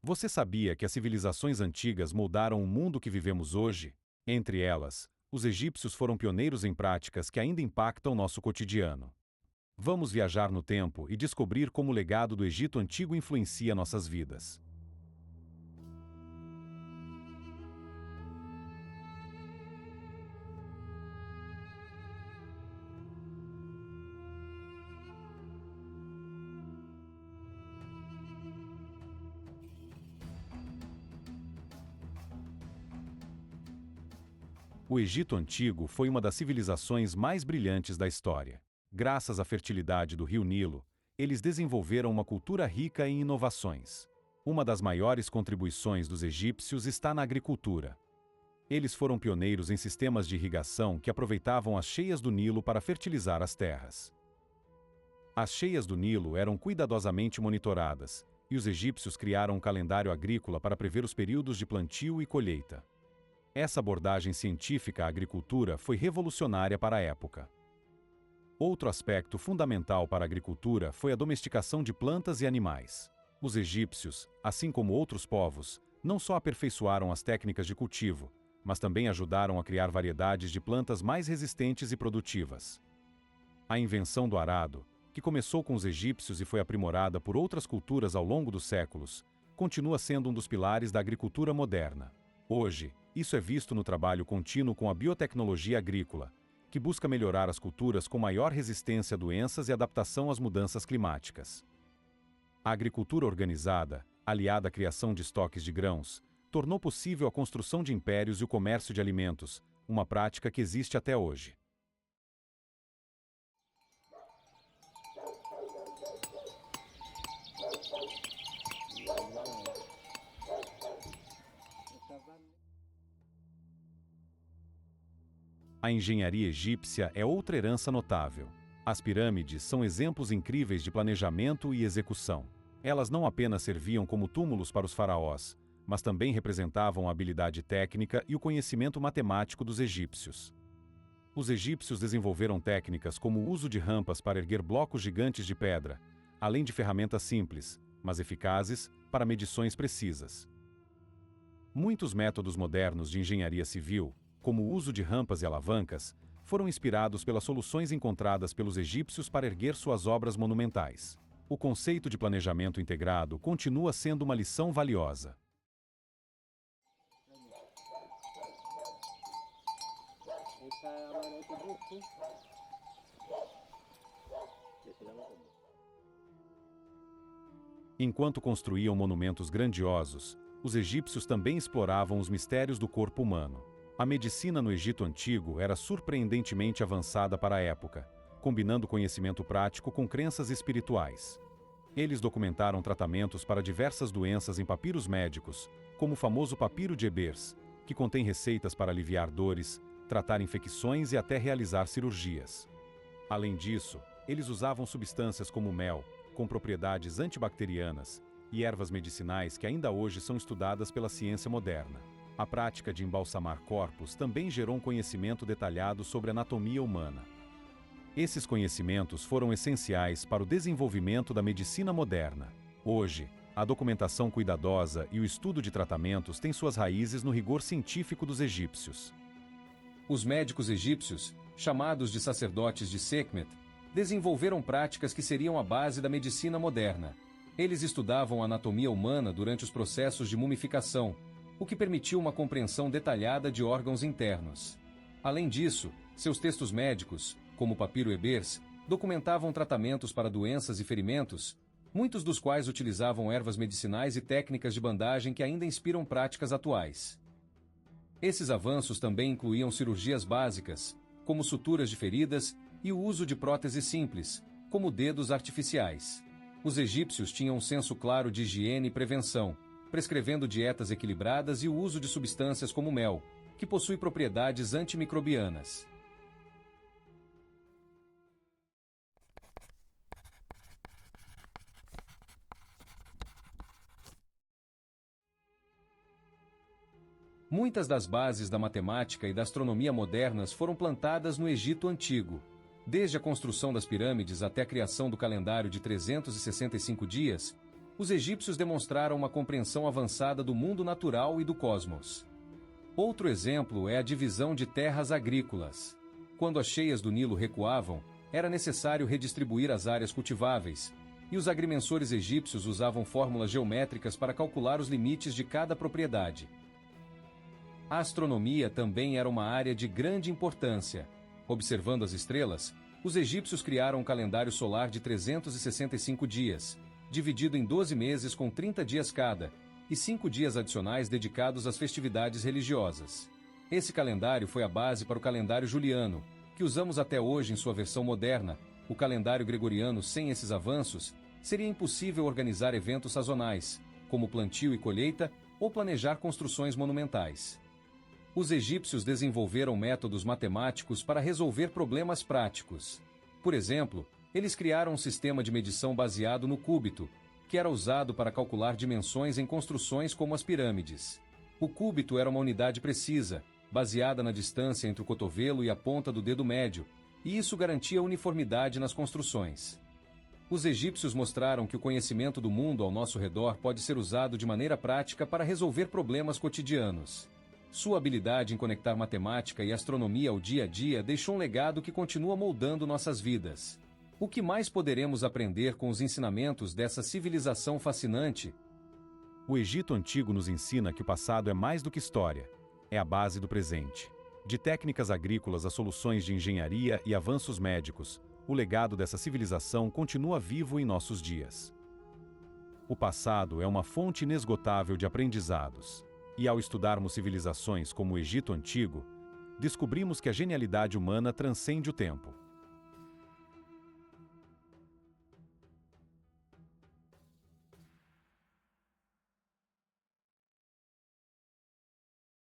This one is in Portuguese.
Você sabia que as civilizações antigas moldaram o mundo que vivemos hoje? Entre elas, os egípcios foram pioneiros em práticas que ainda impactam nosso cotidiano. Vamos viajar no tempo e descobrir como o legado do Egito Antigo influencia nossas vidas. O Egito Antigo foi uma das civilizações mais brilhantes da história. Graças à fertilidade do rio Nilo, eles desenvolveram uma cultura rica em inovações. Uma das maiores contribuições dos egípcios está na agricultura. Eles foram pioneiros em sistemas de irrigação que aproveitavam as cheias do Nilo para fertilizar as terras. As cheias do Nilo eram cuidadosamente monitoradas, e os egípcios criaram um calendário agrícola para prever os períodos de plantio e colheita. Essa abordagem científica à agricultura foi revolucionária para a época. Outro aspecto fundamental para a agricultura foi a domesticação de plantas e animais. Os egípcios, assim como outros povos, não só aperfeiçoaram as técnicas de cultivo, mas também ajudaram a criar variedades de plantas mais resistentes e produtivas. A invenção do arado, que começou com os egípcios e foi aprimorada por outras culturas ao longo dos séculos, continua sendo um dos pilares da agricultura moderna. Hoje, isso é visto no trabalho contínuo com a biotecnologia agrícola, que busca melhorar as culturas com maior resistência a doenças e adaptação às mudanças climáticas. A agricultura organizada, aliada à criação de estoques de grãos, tornou possível a construção de impérios e o comércio de alimentos, uma prática que existe até hoje. A engenharia egípcia é outra herança notável. As pirâmides são exemplos incríveis de planejamento e execução. Elas não apenas serviam como túmulos para os faraós, mas também representavam a habilidade técnica e o conhecimento matemático dos egípcios. Os egípcios desenvolveram técnicas como o uso de rampas para erguer blocos gigantes de pedra, além de ferramentas simples, mas eficazes, para medições precisas. Muitos métodos modernos de engenharia civil, como o uso de rampas e alavancas, foram inspirados pelas soluções encontradas pelos egípcios para erguer suas obras monumentais. O conceito de planejamento integrado continua sendo uma lição valiosa. Enquanto construíam monumentos grandiosos, os egípcios também exploravam os mistérios do corpo humano. A medicina no Egito Antigo era surpreendentemente avançada para a época, combinando conhecimento prático com crenças espirituais. Eles documentaram tratamentos para diversas doenças em papiros médicos, como o famoso papiro de Ebers, que contém receitas para aliviar dores, tratar infecções e até realizar cirurgias. Além disso, eles usavam substâncias como mel, com propriedades antibacterianas, e ervas medicinais que ainda hoje são estudadas pela ciência moderna. A prática de embalsamar corpos também gerou um conhecimento detalhado sobre a anatomia humana. Esses conhecimentos foram essenciais para o desenvolvimento da medicina moderna. Hoje, a documentação cuidadosa e o estudo de tratamentos têm suas raízes no rigor científico dos egípcios. Os médicos egípcios, chamados de sacerdotes de Sekhmet, desenvolveram práticas que seriam a base da medicina moderna. Eles estudavam a anatomia humana durante os processos de mumificação, o que permitiu uma compreensão detalhada de órgãos internos. Além disso, seus textos médicos, como o papiro Ebers, documentavam tratamentos para doenças e ferimentos, muitos dos quais utilizavam ervas medicinais e técnicas de bandagem que ainda inspiram práticas atuais. Esses avanços também incluíam cirurgias básicas, como suturas de feridas, e o uso de próteses simples, como dedos artificiais. Os egípcios tinham um senso claro de higiene e prevenção, prescrevendo dietas equilibradas e o uso de substâncias como mel, que possui propriedades antimicrobianas. Muitas das bases da matemática e da astronomia modernas foram plantadas no Egito Antigo. Desde a construção das pirâmides até a criação do calendário de 365 dias, Os egípcios demonstraram uma compreensão avançada do mundo natural e do cosmos. Outro exemplo é a divisão de terras agrícolas. Quando as cheias do Nilo recuavam, era necessário redistribuir as áreas cultiváveis, e os agrimensores egípcios usavam fórmulas geométricas para calcular os limites de cada propriedade. A astronomia também era uma área de grande importância. Observando as estrelas, os egípcios criaram um calendário solar de 365 dias, dividido em 12 meses com 30 dias cada, e 5 dias adicionais dedicados às festividades religiosas. Esse calendário foi a base para o calendário juliano, que usamos até hoje em sua versão moderna. O calendário gregoriano, sem esses avanços, seria impossível organizar eventos sazonais, como plantio e colheita, ou planejar construções monumentais. Os egípcios desenvolveram métodos matemáticos para resolver problemas práticos. Por exemplo, eles criaram um sistema de medição baseado no cúbito, que era usado para calcular dimensões em construções como as pirâmides. O cúbito era uma unidade precisa, baseada na distância entre o cotovelo e a ponta do dedo médio, e isso garantia uniformidade nas construções. Os egípcios mostraram que o conhecimento do mundo ao nosso redor pode ser usado de maneira prática para resolver problemas cotidianos. Sua habilidade em conectar matemática e astronomia ao dia a dia deixou um legado que continua moldando nossas vidas. O que mais poderemos aprender com os ensinamentos dessa civilização fascinante? O Egito Antigo nos ensina que o passado é mais do que história, é a base do presente. De técnicas agrícolas a soluções de engenharia e avanços médicos, o legado dessa civilização continua vivo em nossos dias. O passado é uma fonte inesgotável de aprendizados. E ao estudarmos civilizações como o Egito Antigo, descobrimos que a genialidade humana transcende o tempo.